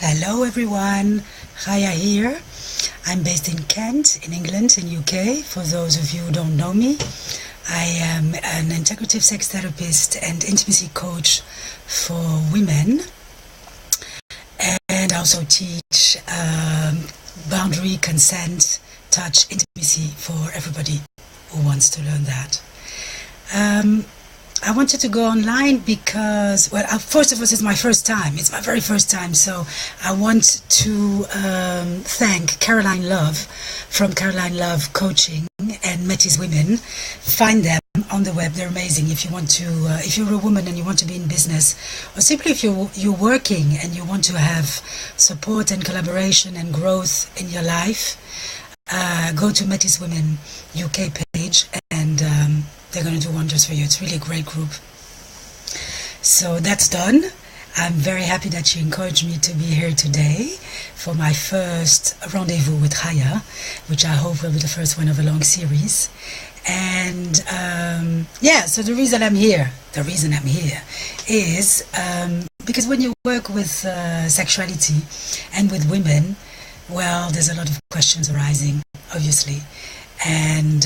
Hello everyone, Haya here. I'm based in Kent, in England, in UK. For those of you who don't know me, I am an integrative sex therapist and intimacy coach for women, and also teach boundary, consent, touch, intimacy for everybody who wants to learn that. I wanted to go online because, well, first of all, it's my first time. It's my very first time. So I want to thank Caroline Love from Caroline Love Coaching and Metis Women. Find them on the web. They're amazing. If you want to, if you're a woman and you want to be in business, or simply if you're working and you want to have support and collaboration and growth in your life, go to Metis Women UK page and they're going to do wonders for you. It's really a great group. So that's done. I'm very happy that you encouraged me to be here today for my first rendezvous with Haya, which I hope will be the first one of a long series. And so the reason I'm here is because when you work with sexuality and with women, well, there's a lot of questions arising, obviously. And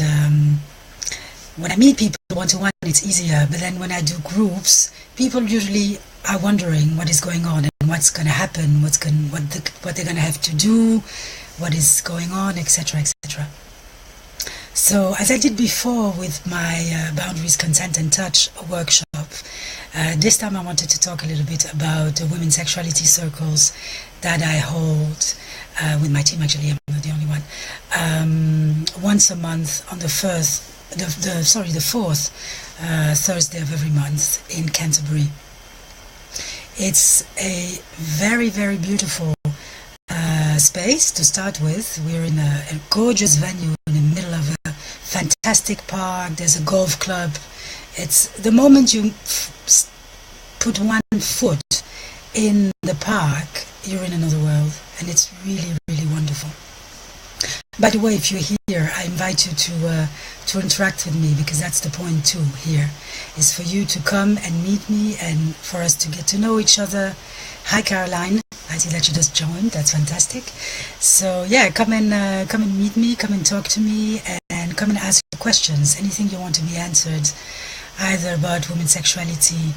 when I meet people one-to-one, it's easier. But then when I do groups, people usually are wondering what is going on and what's going to happen, what they're going to have to do, what is going on, etc., etc. So as I did before with my Boundaries, Consent and Touch workshop, this time I wanted to talk a little bit about the women's sexuality circles that I hold with my team. Actually, I'm not the only one. Once a month on the fourth Thursday of every month in Canterbury. It's a very, very beautiful space to start with. We're in a gorgeous venue in the middle of a fantastic park. There's a golf club. It's the moment you put one foot in the park, you're in another world, and it's really, really wonderful. By the way, if you're here, I invite you to interact with me, because that's the point too here, is for you to come and meet me and for us to get to know each other. Hi Caroline, I see that you just joined, that's fantastic. So yeah, come and meet me, come and talk to me, and come and ask questions, anything you want to be answered, either about women's sexuality,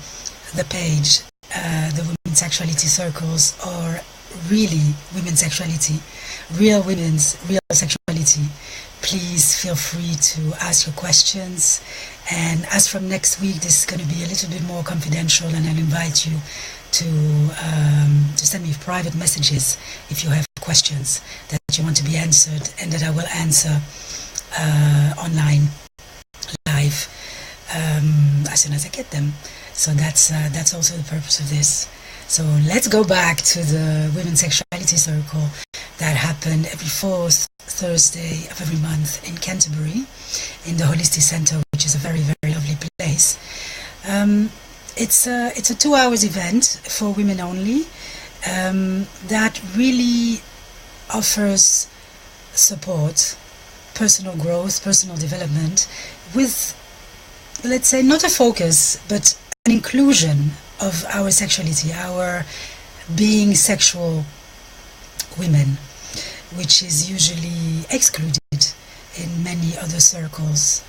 the page, the women's sexuality circles, or really women's sexuality, real sexuality. Please feel free to ask your questions, and as from next week this is going to be a little bit more confidential, and I'll invite you to send me private messages if you have questions that you want to be answered, and that I will answer online, live, as soon as I get them. So that's also the purpose of this. So let's go back to the Women's Sexuality Circle that happened every fourth Thursday of every month in Canterbury, in the Holistic Centre, which is a very, very lovely place. It's a 2 hours event for women only that really offers support, personal growth, personal development, with, let's say, not a focus, but an inclusion of our sexuality, our being sexual women, which is usually excluded in many other circles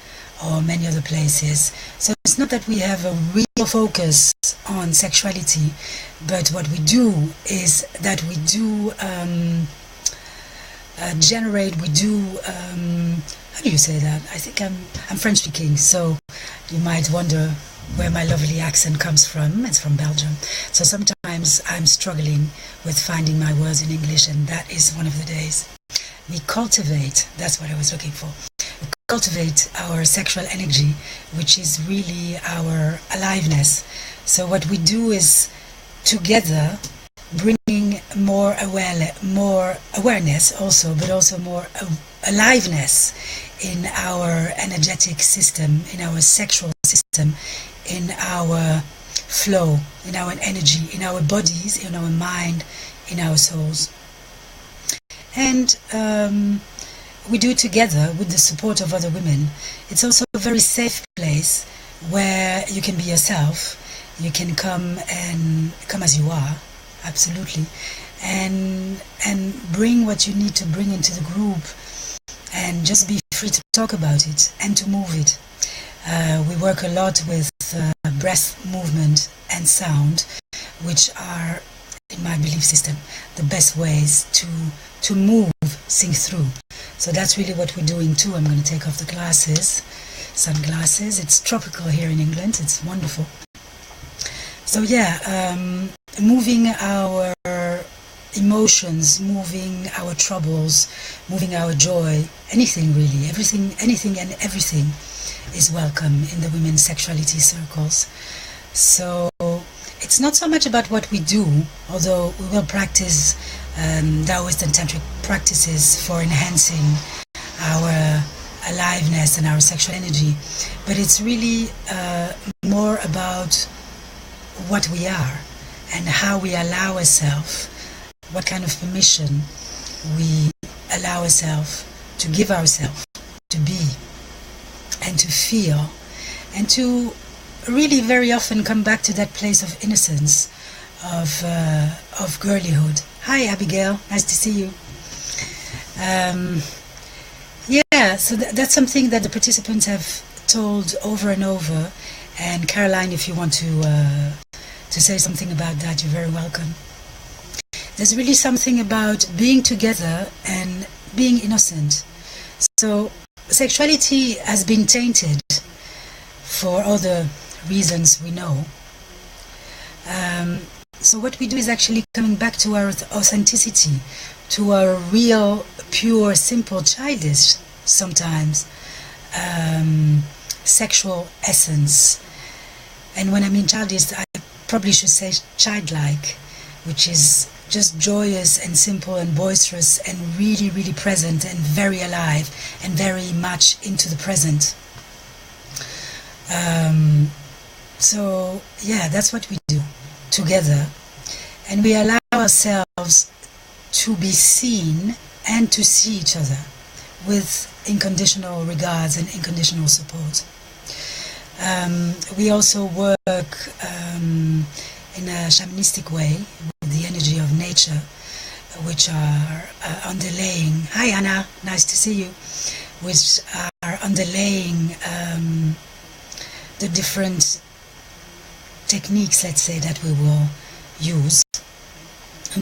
or many other places. So it's not that we have a real focus on sexuality, but what we do is that we do how do you say that? I think I'm French speaking, so you might wonder where my lovely accent comes from. It's from Belgium. So sometimes I'm struggling with finding my words in English, and that is one of the days. We cultivate, that's what I was looking for. We cultivate our sexual energy, which is really our aliveness. So what we do is together bringing more awareness also, but also more aliveness in our energetic system, in our sexual system, in our flow, in our energy, in our bodies, in our mind, in our souls. And we do it together with the support of other women. It's also a very safe place where you can be yourself. You can come as you are, absolutely. and bring what you need to bring into the group, and just be free to talk about it and to move it. We work a lot with breath movement and sound, which are, in my belief system, the best ways to move things through. So that's really what we're doing too. I'm going to take off the sunglasses. It's tropical here in England. It's wonderful. So yeah, moving our emotions, moving our troubles, moving our joy, anything really, anything and everything is welcome in the women's sexuality circles. So it's not so much about what we do, although we will practice Taoist and Tantric practices for enhancing our aliveness and our sexual energy, but it's really more about what we are and how we allow ourselves, what kind of permission we allow ourselves to give ourselves to be and to feel, and to really very often come back to that place of innocence, of girlyhood. Hi Abigail, nice to see you. Yeah, so that's something that the participants have told over and over, and Caroline, if you want to say something about that, you're very welcome. There's really something about being together and being innocent. So sexuality has been tainted for all the reasons we know. So what we do is actually coming back to our authenticity, to our real, pure, simple, childish, sometimes, sexual essence. And when I mean childish, I probably should say childlike, which is just joyous and simple and boisterous and really, really present and very alive and very much into the present. So yeah, that's what we do together, and we allow ourselves to be seen and to see each other with unconditional regards and unconditional support. We also work in a shamanistic way with the energy of nature, which are underlaying, hi Anna, nice to see you, which are underlaying the different techniques, let's say, that we will use.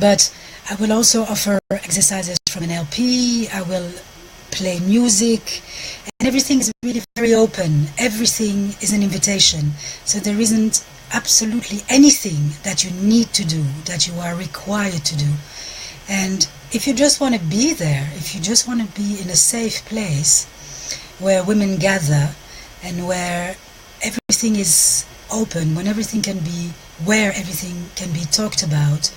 But I will also offer exercises from an LP, I will play music, and everything is really very open. Everything is an invitation. So there isn't absolutely anything that you need to do, that you are required to do. And if you just want to be there, if you just want to be in a safe place where women gather and where everything is open, when everything can be, where everything can be talked about,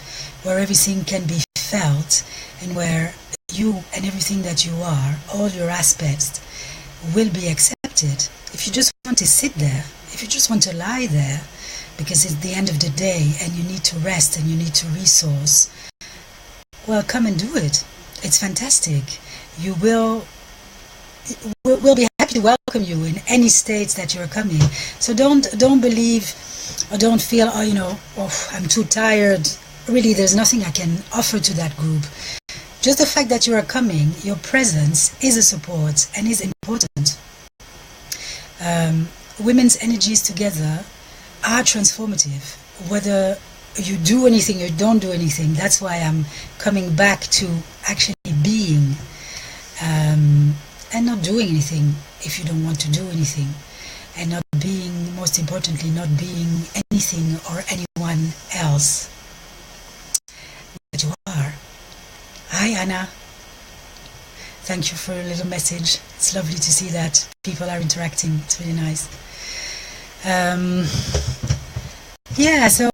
where everything can be felt, and where you and everything that you are, all your aspects, will be accepted. If you just want to sit there, if you just want to lie there, because it's the end of the day and you need to rest and you need to resource, well, come and do it. It's fantastic. We'll be happy to welcome you in any states that you're coming. So don't believe or don't feel, oh, I'm too tired. Really, there's nothing I can offer to that group. Just the fact that you are coming, your presence is a support and is important. Women's energies together are transformative, whether you do anything or don't do anything. That's why I'm coming back to actually being, and not doing anything if you don't want to do anything, and not being, most importantly, not being anything or anyone else that you are. Hi Anna, thank you for a little message. It's lovely to see that people are interacting. It's really nice. Yeah, so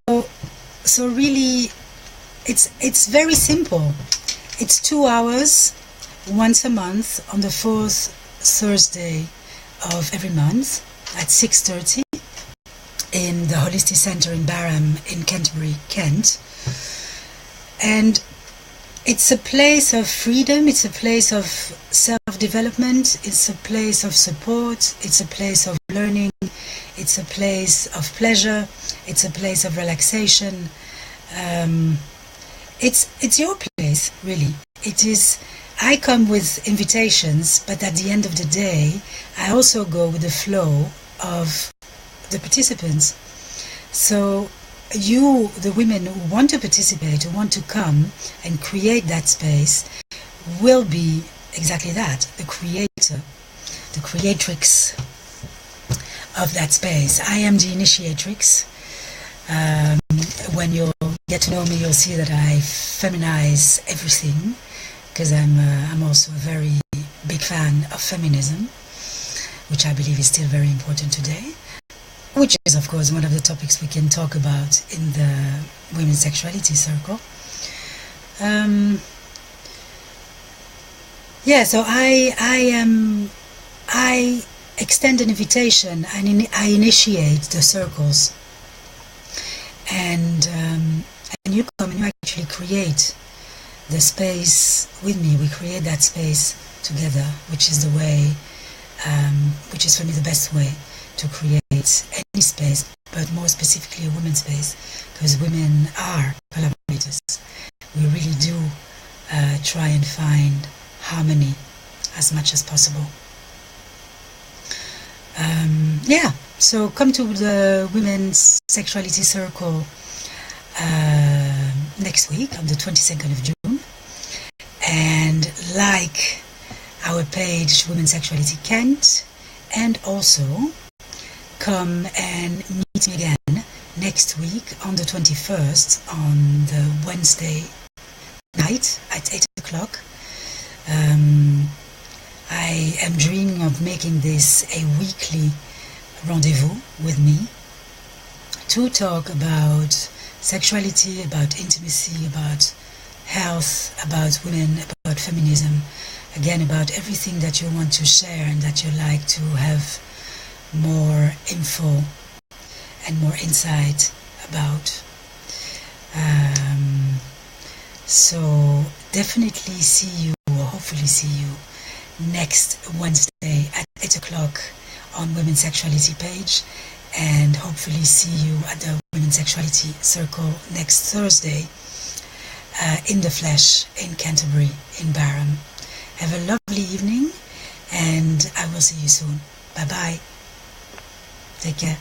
really it's very simple. It's 2 hours once a month on the 4th Thursday of every month at 6:30 in the Holistic Centre in Barham in Canterbury, Kent. And it's a place of freedom, it's a place of self-development, it's a place of support, it's a place of learning, it's a place of pleasure, it's a place of relaxation. it's your place, really. It is. I come with invitations, but at the end of the day, I also go with the flow of the participants. So you, the women who want to participate, who want to come and create that space, will be exactly that, the creator, the creatrix of that space. I am the initiatrix. When you get to know me, you'll see that I feminize everything, because I'm also a very big fan of feminism, which I believe is still very important today, which is, of course, one of the topics we can talk about in the Women's Sexuality Circle. Yeah, so I extend an invitation and I initiate the circles, and you come and you actually create the space with me. We create that space together, which is the way, which is for me the best way to create any space, but more specifically a women's space, because women are collaborators. We really do try and find harmony as much as possible. Yeah, so come to the Women's Sexuality Circle next week on the 22nd of June, and like our page Women's Sexuality Kent, and also come and meet me again next week on the 21st on the Wednesday night at 8 o'clock. I am dreaming of making this a weekly rendezvous with me to talk about sexuality, about intimacy, about health, about women, about feminism, again, about everything that you want to share and that you like to have more info and more insight about. So definitely see you, or hopefully see you, next Wednesday at 8 o'clock on Women's Sexuality page, and hopefully see you at the Women's Sexuality Circle next Thursday in the flesh in Canterbury, in Barham. Have a lovely evening, and I will see you soon. Bye bye. Take care.